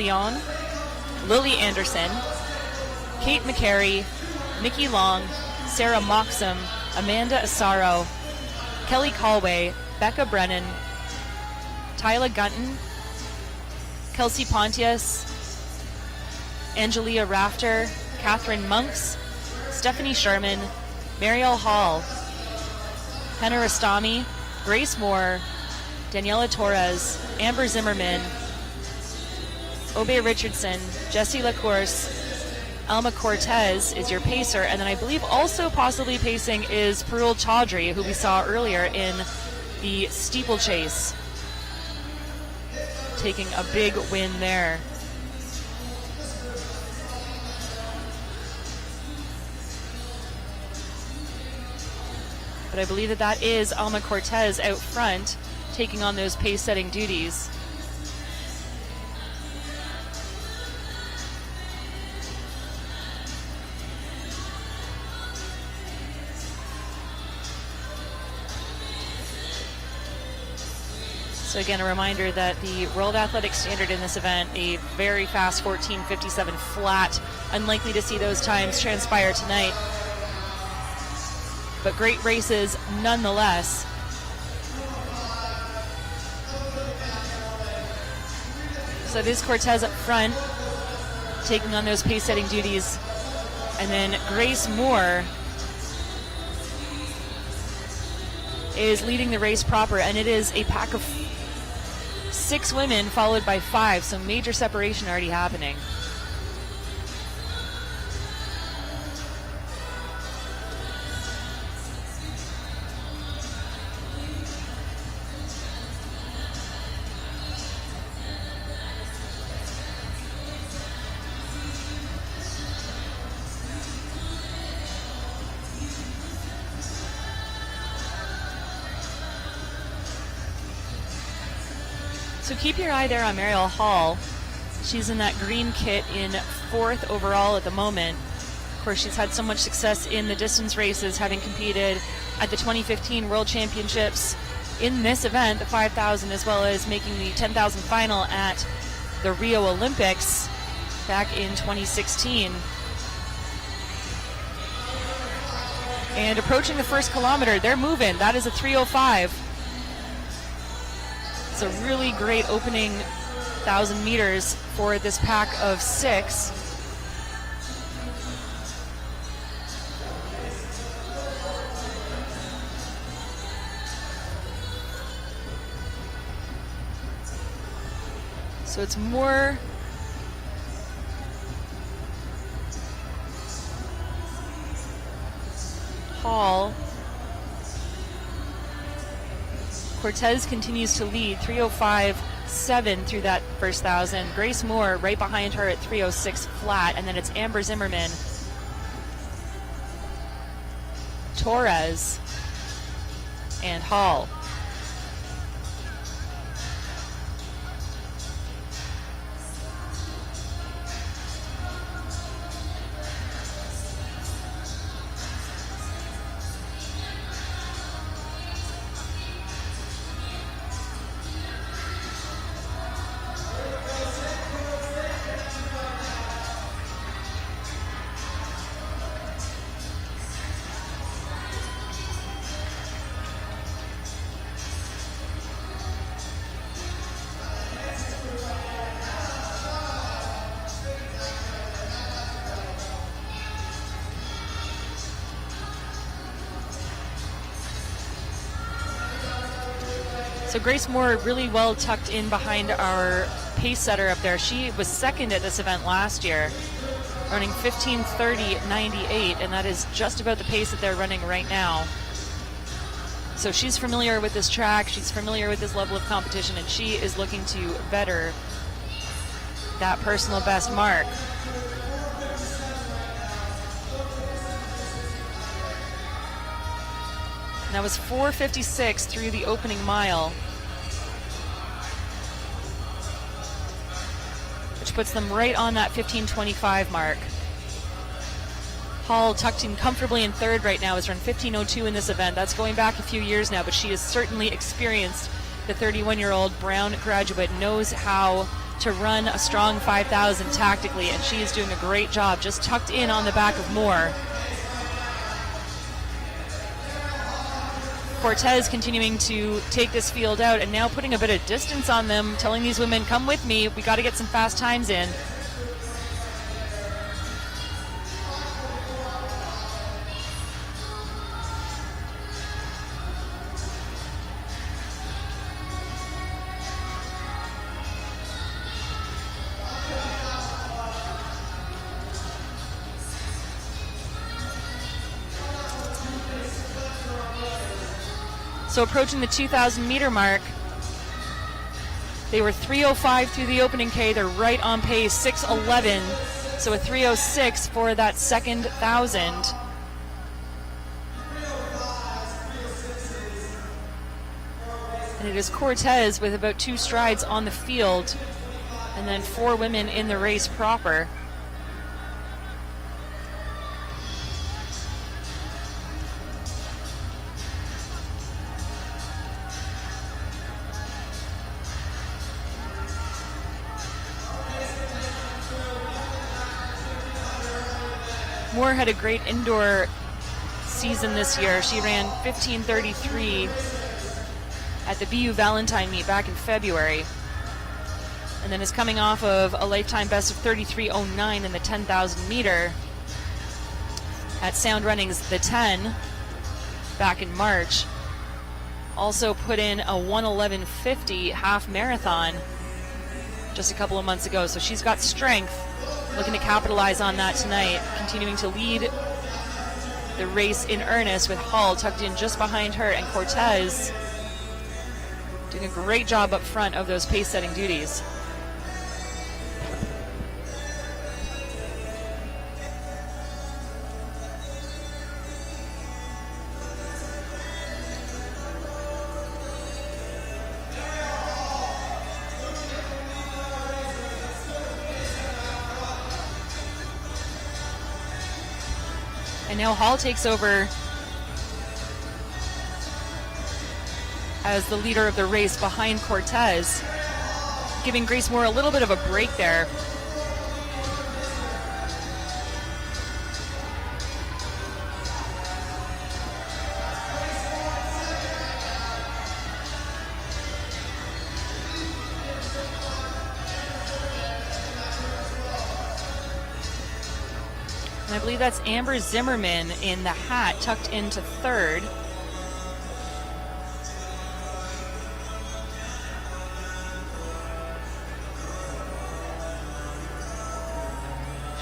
Leon, Lily Anderson, Kate McCary, Nikki Long, Sarah Moxham, Amanda Asaro, Kelly Calway, Becca Brennan, Tyla Gunton, Kelsey Pontius, Angelia Rafter, Catherine Monks, Stephanie Sherman, Marielle Hall, Henna Rastami, Grace Moore, Daniela Torres, Amber Zimmerman, Obe Richardson, Jessie LaCourse, Alma Cortez is your pacer, and then I believe also possibly pacing is Parul Chaudhry, who we saw earlier in the steeplechase, taking a big win there. But I believe that is Alma Cortez out front, taking on those pace-setting duties. So again, a reminder that the World Athletic Standard in this event, a very fast 14:57 flat, unlikely to see those times transpire tonight. But great races nonetheless. So it is Cortez up front, taking on those pace-setting duties. And then Grace Moore is leading the race proper, and it is a pack of 6 women followed by 5, so major separation already happening. So keep your eye there on Marielle Hall. She's in that green kit in 4th overall at the moment. Of course, she's had so much success in the distance races, having competed at the 2015 World Championships in this event, the 5,000, as well as making the 10,000 final at the Rio Olympics back in 2016. And approaching the first kilometer, they're moving. That is a 3:05. It's a really great opening 1,000 meters for this pack of 6. So it's more Hall. Cortez continues to lead, 3:05.7 through that first 1,000. Grace Moore right behind her at 3:06 flat, and then it's Amber Zimmerman, Torres, and Hall. So Grace Moore really well tucked in behind our pace setter up there. She was second at this event last year, running 15:30.98, and that is just about the pace that they're running right now. So she's familiar with this track, she's familiar with this level of competition, and she is looking to better that personal best mark. And that was 4:56 through the opening mile, which puts them right on that 15:25 mark. Hall tucked in comfortably in third right now, has run 15:02 in this event. That's going back a few years now, but she is certainly experienced. The 31-year-old Brown graduate knows how to run a strong 5,000 tactically, and she is doing a great job, just tucked in on the back of Moore. Cortez continuing to take this field out and now putting a bit of distance on them, telling these women, come with me, we got to get some fast times in. So approaching the 2,000 meter mark, they were 3:05 through the opening K. They're right on pace, 6:11. So a 3:06 for that second 1,000. And it is Cortez with about 2 strides on the field, and then 4 women in the race proper. Moore had a great indoor season this year. She ran 15:33 at the BU Valentine meet back in February, and then is coming off of a lifetime best of 33:09 in the 10,000 meter at Sound Running's The 10 back in March. Also put in a 1:11.50 half marathon just a couple of months ago, so she's got strength. Looking to capitalize on that tonight, continuing to lead the race in earnest with Hall tucked in just behind her, and Cortez doing a great job up front of those pace-setting duties. And now Hall takes over as the leader of the race behind Cortez, giving Grace Moore a little bit of a break there. And I believe that's Amber Zimmerman in the hat, tucked into third.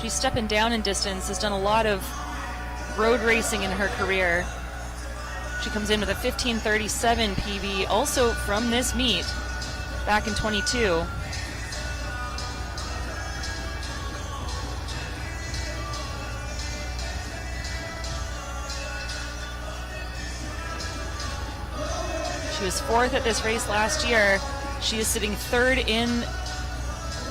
She's stepping down in distance, has done a lot of road racing in her career. She comes in with a 15:37 PB, also from this meet back in 22. She was 4th at this race last year. She is sitting 3rd in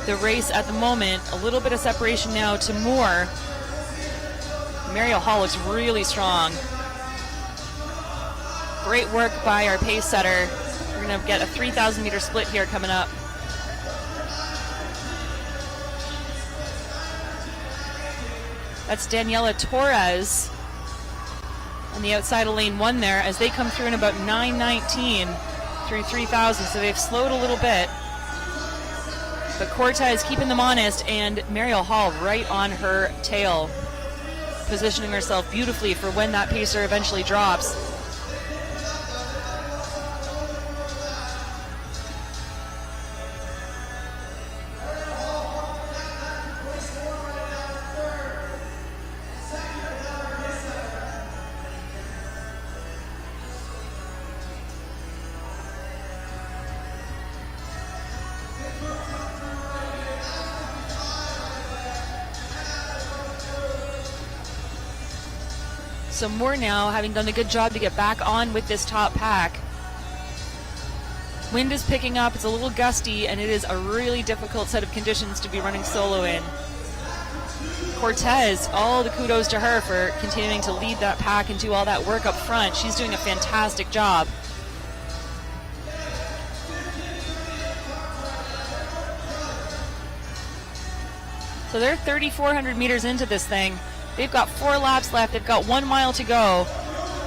the race at the moment. A little bit of separation now to Moore. Mariel Hall looks really strong. Great work by our pace setter. We're going to get a 3,000 meter split here coming up. That's Daniela Torres on the outside of lane 1 there, as they come through in about 9:19 through 3,000, so they've slowed a little bit. But Cortez keeping them honest, and Mariel Hall right on her tail, positioning herself beautifully for when that pacer eventually drops. So Moore now having done a good job to get back on with this top pack. Wind is picking up, it's a little gusty, and it is a really difficult set of conditions to be running solo in. Cortez, all the kudos to her for continuing to lead that pack and do all that work up front. She's doing a fantastic job. So they're 3,400 meters into this thing. They've got 4 laps left. They've got 1 mile to go.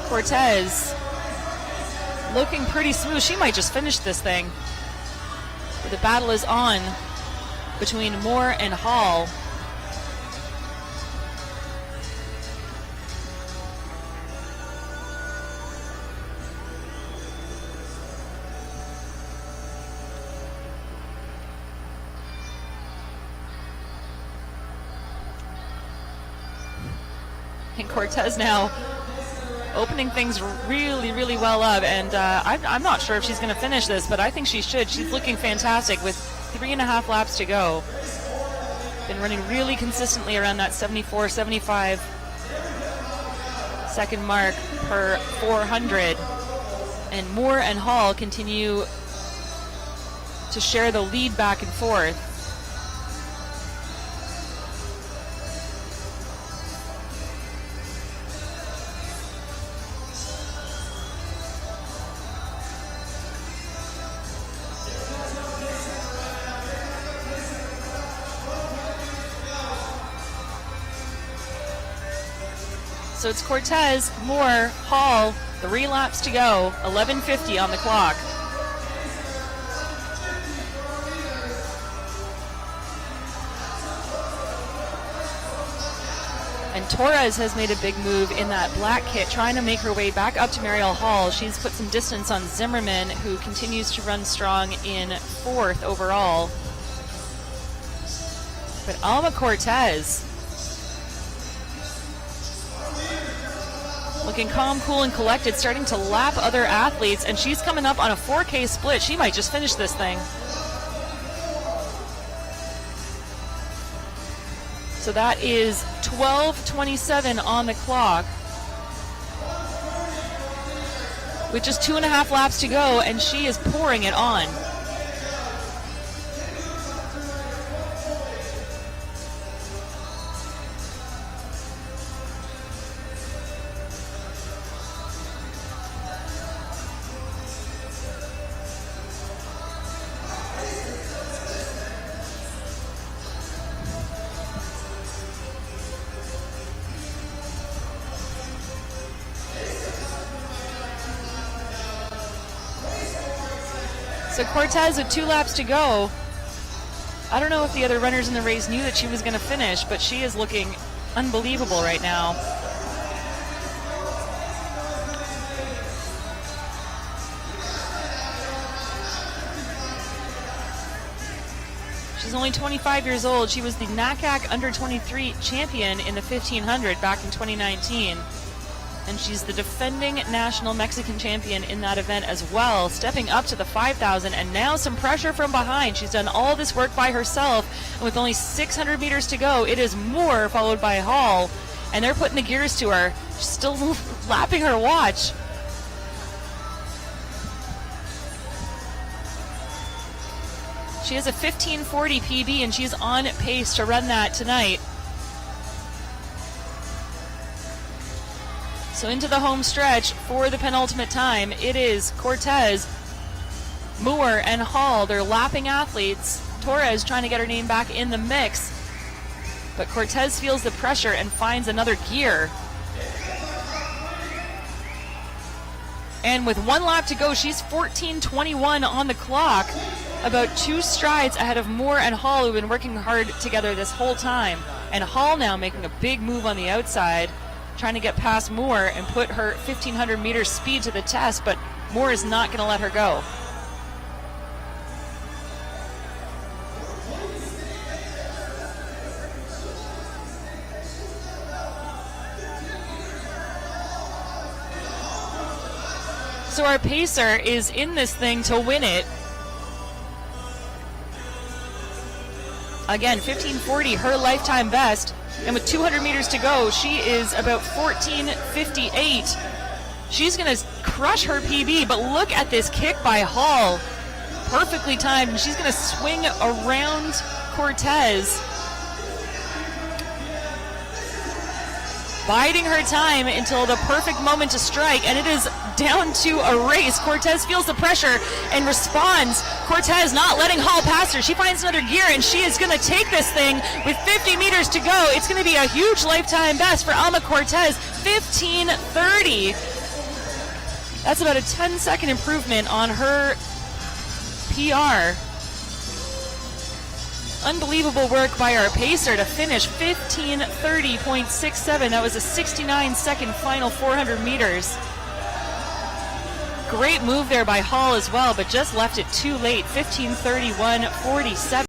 Cortez looking pretty smooth. She might just finish this thing. But the battle is on between Moore and Hall. And Cortez now opening things really, really well up, and I'm not sure if she's going to finish this, but I think she should. She's looking fantastic with 3.5 laps to go. Been running really consistently around that 74, 75 second mark per 400, and Moore and Hall continue to share the lead back and forth. So it's Cortez, Moore, Hall, 3 laps to go, 11:50 on the clock. And Torres has made a big move in that black kit, trying to make her way back up to Mariel Hall. She's put some distance on Zimmerman, who continues to run strong in 4th overall. But Alma Cortez, looking calm, cool, and collected, starting to lap other athletes, and she's coming up on a 4K split. She might just finish this thing. So that is 12:27 on the clock, with just 2.5 laps to go, and she is pouring it on. So Cortez with 2 laps to go. I don't know if the other runners in the race knew that she was going to finish, but she is looking unbelievable right now. She's only 25 years old. She was the NACAC Under-23 champion in the 1500 back in 2019. And she's the defending national Mexican champion in that event as well, stepping up to the 5,000, and now some pressure from behind. She's done all this work by herself, and with only 600 meters to go, it is Moore followed by Hall, and they're putting the gears to her. She's still lapping her watch. She has a 15:40 PB, and she's on pace to run that tonight. So into the home stretch for the penultimate time, it is Cortez, Moore, and Hall. They're lapping athletes. Torres trying to get her name back in the mix. But Cortez feels the pressure and finds another gear. And with 1 lap to go, she's 14:21 on the clock, about 2 strides ahead of Moore and Hall, who've been working hard together this whole time. And Hall now making a big move on the outside, trying to get past Moore and put her 1,500 meter speed to the test, but Moore is not going to let her go. So our pacer is in this thing to win it. Again, 15:40, her lifetime best. And with 200 meters to go, she is about 14:58. She's going to crush her PB, but look at this kick by Hall. Perfectly timed, and she's going to swing around Cortez, biding her time until the perfect moment to strike, and it is down to a race. Cortez feels the pressure and responds Cortez not letting Hall pass her. She finds another gear, and she is going to take this thing with 50 meters to go. It's going to be a huge lifetime best for Alma Cortez, 15:30. That's about a 10-second improvement on her PR. Unbelievable work by our pacer to finish 15:30.67. That was a 69-second final 400 meters. Great move there by Hall as well, but just left it too late. 15:31.47.